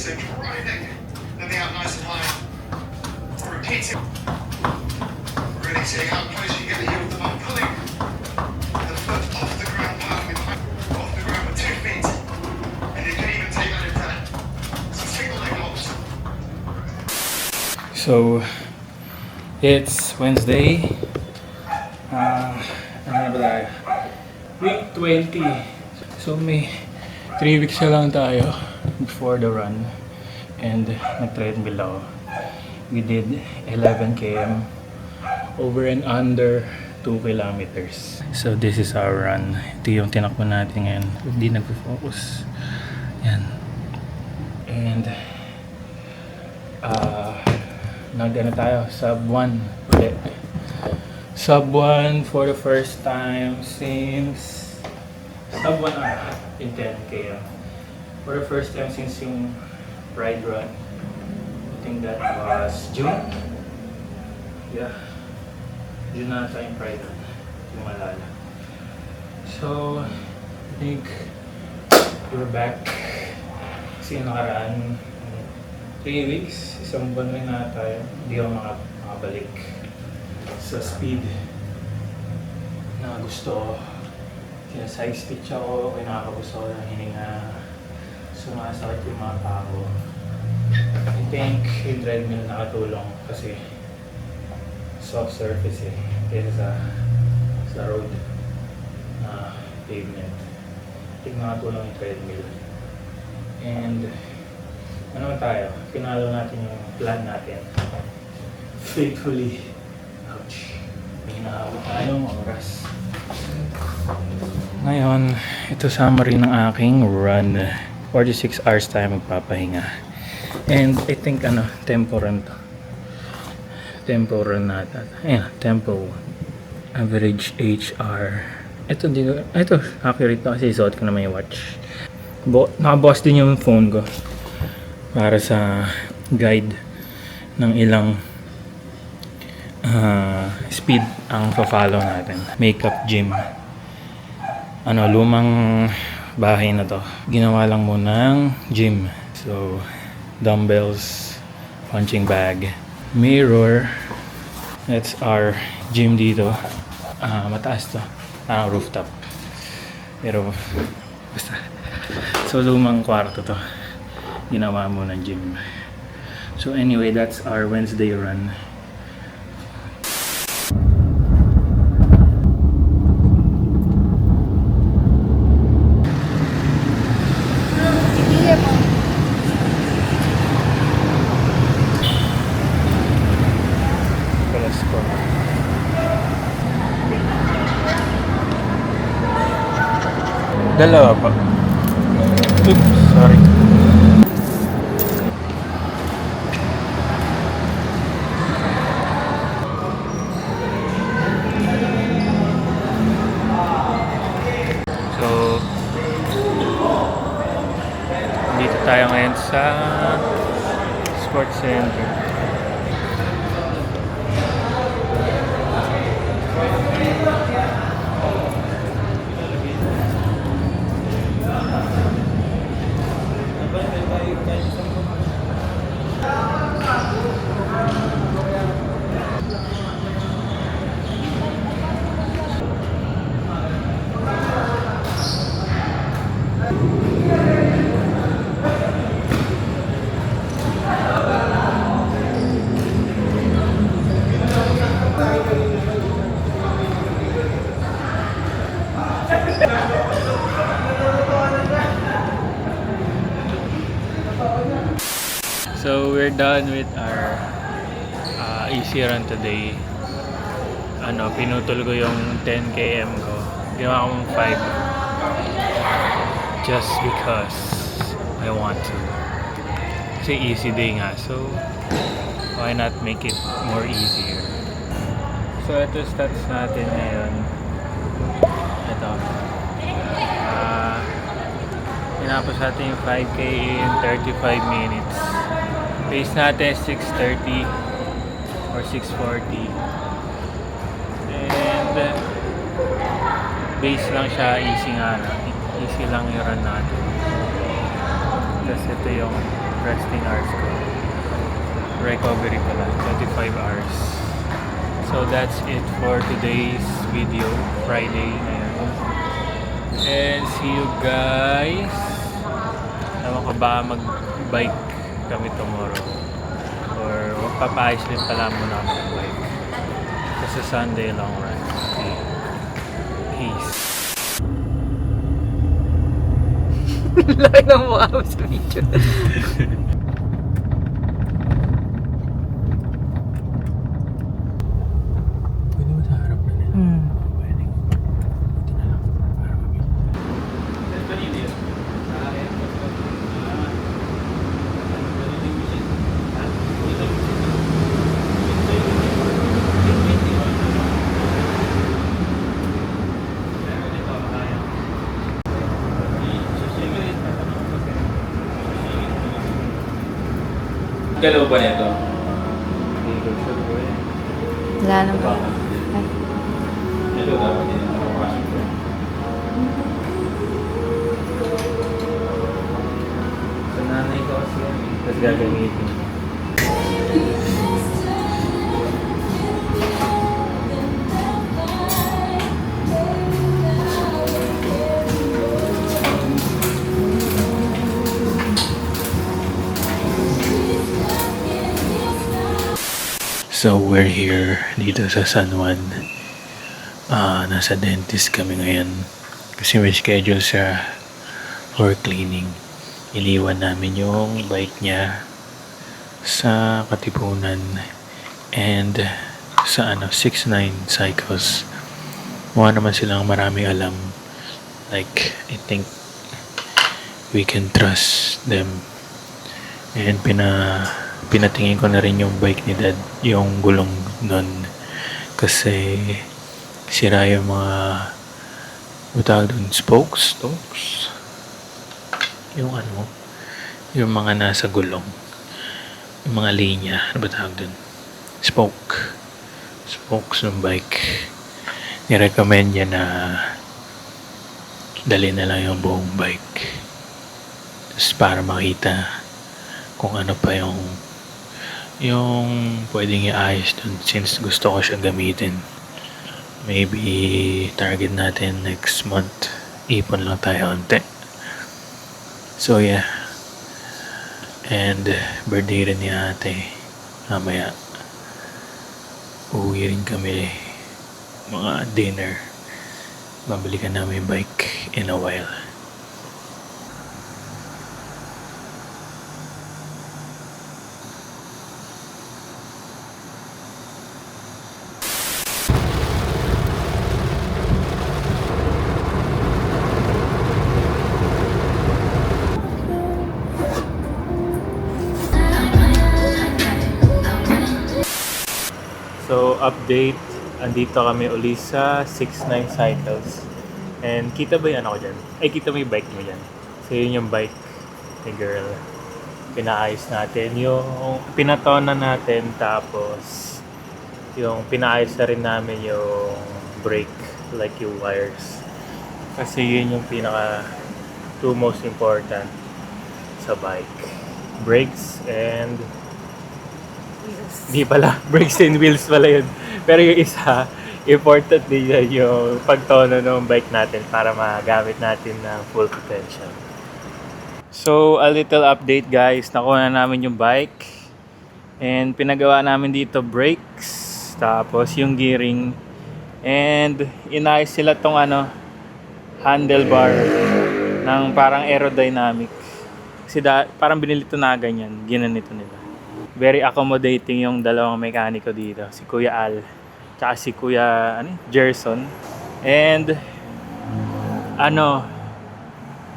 So driving, looking out nice and high. Repeating. Really seeing how close you get the heel of the ball, pulling the foot off the ground, powerfully off the ground with 2 feet. And you can even take that into some single leg hops. So, it's Wednesday. Ano ba tayo? Week 20. So, may 3 weeks na lang tayo before the run. And nag-treadmill ako. We did 11 km over and under 2 kilometers. So, this is our run. Ito yung tinakbo natin ngayon. Hindi nag-focus. Yan. And, nag-ano tayo, sub 1 ulit. Sub 1 for the first time since sub 1 in 10 km. For the first time since yung Pride run. I think that was June. Yeah. June na sa yung Pride run. Yung malala. So, I think we're back. Kasi nakaraan 3 weeks, isang buwan na tayo, hindi ako makabalik sa speed na gusto ko. Side stitch ako, kinakagusto ko ng hininga, sumasakit yung mga pako. I think yung treadmill nakatulong kasi soft surface kaysa sa road na pavement. I think nakatulong yung treadmill. And ano tayo? Pinalo natin yung plan natin. Faithfully. Ouch. May naabot tayong oras. Ngayon, ito summary ng aking run. 46 hours tayo magpapahinga. And I think tempo run to. Tempo run natin. Ayan, tempo. Average HR. Ito, accurate na kasi isuot ko naman yung watch. Nakaboss din yung phone ko para sa guide ng ilang speed ang pa-follow natin. Makeup gym. Lumang bahay na to. Ginawa lang mo ng gym. So, dumbbells, punching bag, mirror. That's our gym dito. Mataas to. Parang rooftop. Pero, basta. So, lumang kwarto to. Ginawa mo ng gym. So anyway, that's our Wednesday run. Dalawa pa. Oops, sorry. Dito tayo ngayon sa sports center. So we're done with our easy run today. Pinutol ko yung 10 km ko. Ginawa ko 5 just because I want to. Kasi easy day nga, so why not make it more easier? So ito stats natin ngayon. Ito. Tinapos natin yung 5k in 35 minutes. Pace natin 6:30 or 6:40. And base lang siya, easy nga na. Easy lang yung run natin. Tapos ito yung resting hours ko. Recovery pala, 25 hours. So that's it for today's video, Friday ngayon. And see you guys. Ewan ko ba mag-bike kami tomorrow. Or magpapaayos din pala muna kami ng bike. Kasi Sunday long run. Okay. Peace. Laki ng mukha mo sa video. Pwede mo sa harap na nila? Pwede. Ito na lang. Para mabili. Galaw ba nito? Wala naman. Ay. Ito dapat din ang napapasok ko. Sa nanay ko kasi yan. Tapos gagamitin. So we're here dito sa San Juan. Nasa dentist kami ngayon. Kasi may schedule siya for cleaning. Iniwan namin yung bike niya sa Katipunan and sa 69 Cycles. Mukha naman silang marami alam. Like, I think we can trust them. And pinatingin ko na rin yung bike ni Dad, yung gulong nun. Kasi sira yung mga tawag dun, spokes. Yung yung mga nasa gulong. Yung mga linya, ano ba tawag dun? Spokes ng bike. Nirecommend niya na dali na lang yung buong bike. Tapos para makita kung ano pa yung pwedeng iayos dun since gusto ko siya gamitin. Maybe target natin next month. Ipon lang tayo onte. So yeah. And birthday rin ni ate. Mamaya uwi rin kami mga dinner. Babalikan namin yung bike in a while. So, update. Andito kami uli sa 69 Cycles. And kita ba yung ano ko dyan? Ay, kita mo yung bike mo dyan. So, yun yung bike ni girl. Pinaayos natin. Yung pinatonan natin. Tapos, yung pinaayos na rin namin yung brake. Like yung wires. Kasi yun yung pinaka two most important sa bike. Brakes and di pala, brakes and wheels pala yun. Pero yung isa, important din yan yung pagtono ng bike natin para magamit natin ng full potential. So, a little update guys. Nakuha na namin yung bike. And pinagawa namin dito brakes. Tapos yung gearing. And inayos sila tong handlebar ng parang aerodynamic. Kasi parang binili ito na ganyan. Ginanito nila. Very accommodating yung dalawang mekaniko dito. Si Kuya Al. Tsaka si Kuya Gerson. And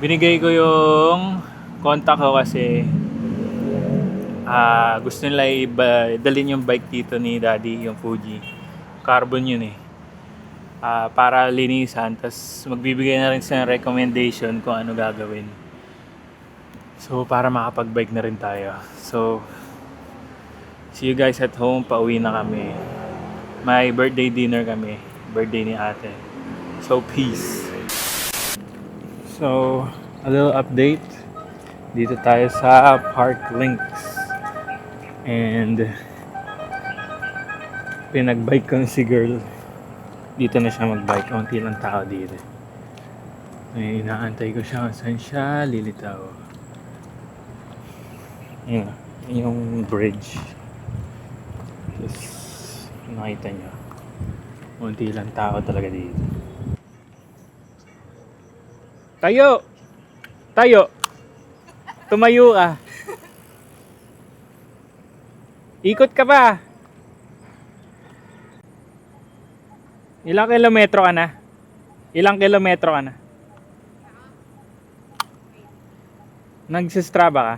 binigay ko yung contact ko kasi gusto nila dalhin yung bike dito ni Daddy, yung Fuji. Carbon yun para linisan. Tapos magbibigay na rin sila ng recommendation kung ano gagawin. So para makapag-bike na rin tayo. So see you guys at home. Pauwi na kami. May birthday dinner kami. Birthday ni ate. So peace. So a little update. Dito tayo sa Park Links. And pinagbike ko si girl. Dito na siya magbike. Kaunti lang tao dito. May inaantay ko siya kung saan siya lilitaw. Yun, yung bridge. Tapos nakita nyo. Kaunti lang tao talaga dito. Tayo! Tayo! Tumayo ka! Ikot ka ba? Ilang kilometro ka na? Ilang kilometro ka na? Nagsistraba ka?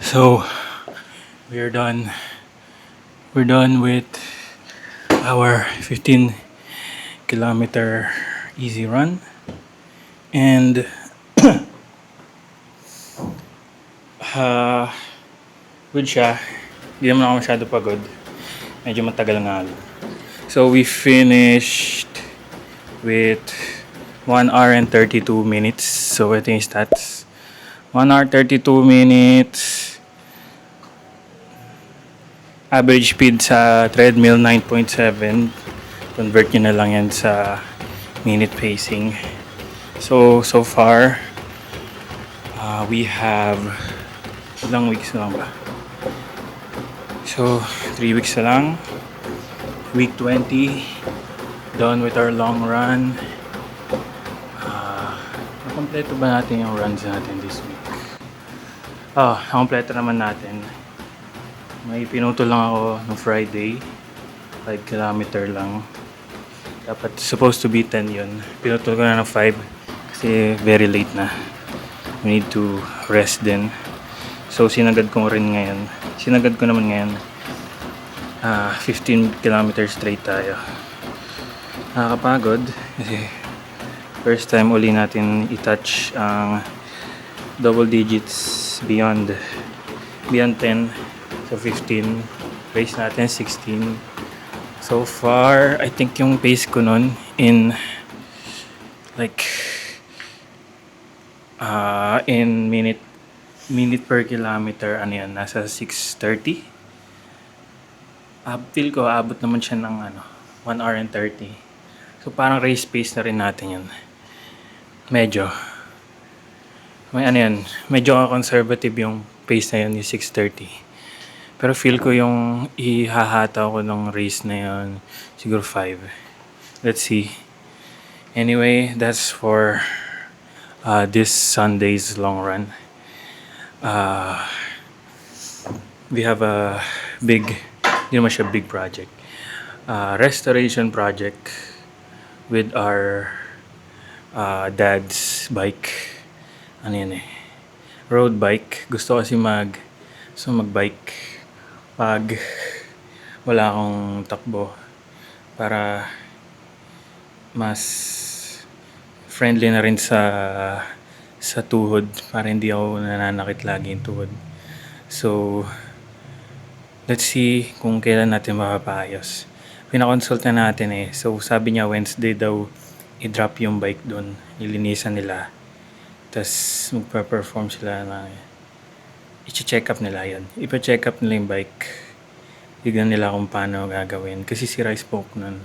So, we're done. We're done with our 15-kilometer easy run. And good siya. Hindi naman ako masyado pagod. Medyo matagal nga. So, we finished with 1 hour and 32 minutes. So, ito yung stats. 1 hour 32 minutes. Average speed sa treadmill 9.7. Convert nyo na lang yan sa minute pacing. So far, we have ilang weeks na lang ba? So, 3 weeks na lang. Week 20. Done with our long run. Nakompleto ba natin yung runs natin this week? Nakompleto naman natin. May pinuto lang ako no Friday. 5 kilometer lang. Dapat supposed to be 10 yun. Pinuto ko na ng 5 kasi very late na. We need to rest din. So sinagad ko rin ngayon. Sinagad ko naman ngayon. 15 kilometers straight tayo. Nakakapagod kasi first time uli natin i-touch ang double digits beyond 10. So 15, pace natin 16. So far, I think yung pace ko nun in in minute per kilometer, ano yan, nasa 6:30. Feel ko abot naman siya ng 1 hour and 30. So parang race pace na rin natin yun. Medyo medyo conservative yung pace na yun, yung 6:30. Pero feel ko yung ihahata ko ng race na yun, siguro 5. Let's see. Anyway, that's for this Sunday's long run. We have a big, hindi naman siya big project. Restoration project with our dad's bike. Ano yun road bike. Gusto kasi magbike pag wala akong takbo para mas friendly na rin sa tuhod para hindi ako nananakit lagi yung tuhod. So let's see kung kailan natin mapapaayos. Pinakonsult na natin so sabi niya Wednesday daw i-drop yung bike doon, ilinisan nila, tas magpa-perform sila na i-check up nila yan. Ipa-check up nila yung bike. Tignan nila kung paano gagawin. Kasi sira yung spoke nun.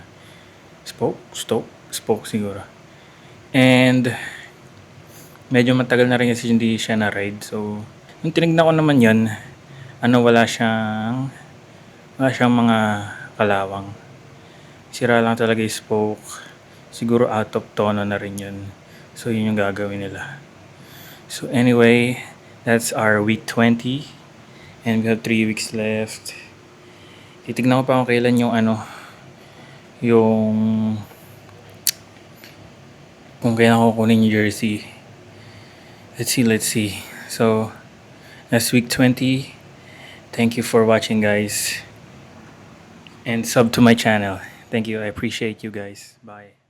Spoke siguro. And medyo matagal na rin kasi hindi siya na-ride. So, nung tinignan ko naman yun, wala siyang mga kalawang. Sira lang talaga yung spoke. Siguro out of tono na rin yun. So, yun yung gagawin nila. So, anyway, that's our week 20. And we have 3 weeks left. Titignan ko pa kung kailan kung kailan ko kunin yung jersey. Let's see. So, that's week 20. Thank you for watching, guys. And sub to my channel. Thank you. I appreciate you guys. Bye.